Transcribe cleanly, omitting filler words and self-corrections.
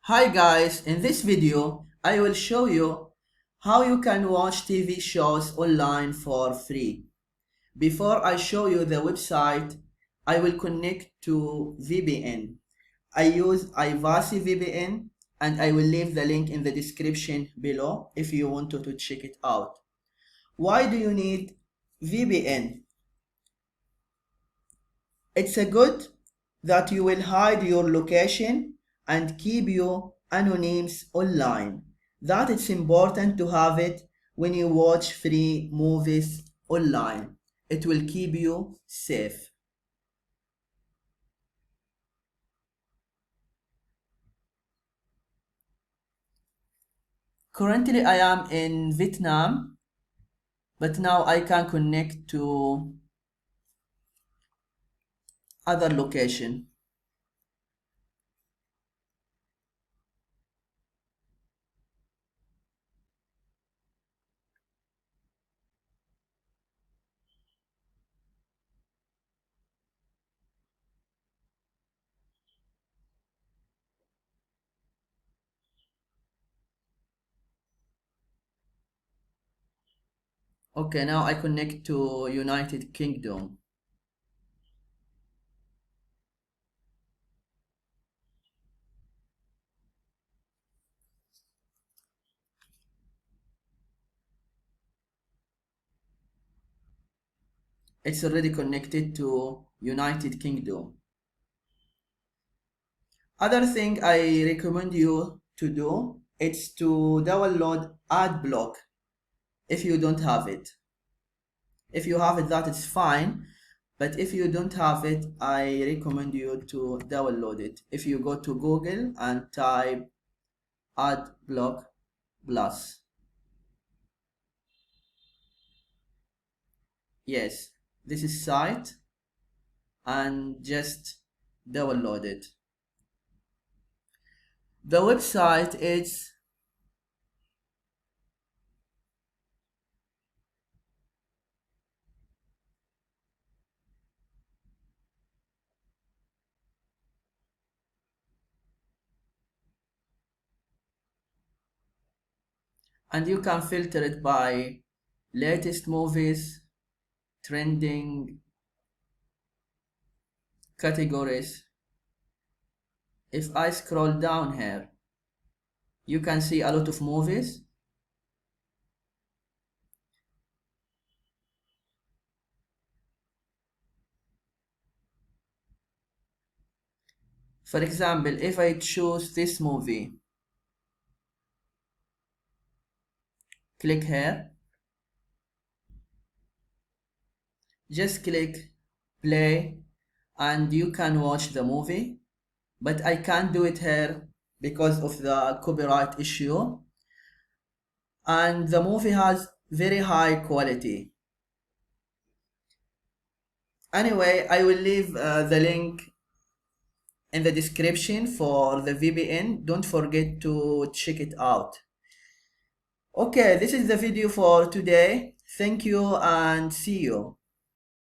Hi guys, in this video I will show you how you can watch TV shows online for free. Before I show you the website, I will connect to VPN. I use IVACY VPN and I will leave the link in the description below if you want to check it out. Why do you need VPN? It's a good that you will hide your location and keep your anonyms online. That it's important to have it when you watch free movies online. It will keep you safe. Currently I am in Vietnam, but now I can connect to other location. Okay, now I connect to United Kingdom. It's already connected to United Kingdom. Other thing I recommend you to do is to download Adblock if you don't have it. If you have it, that is fine. But if you don't have it, I recommend you to download it. If you go to Google and type Adblock Plus. Yes, this is site and just download it. The website is and you can filter it by latest movies, trending categories. If I scroll down here, you can see a lot of movies. For example, if I choose this movie, click here, just click play and you can watch the movie, but I can't do it here because of the copyright issue, and the movie has very high quality. Anyway, I will leave the link in the description for the VPN. Don't forget to check it out. Okay, this is the video for today. Thank you and see you.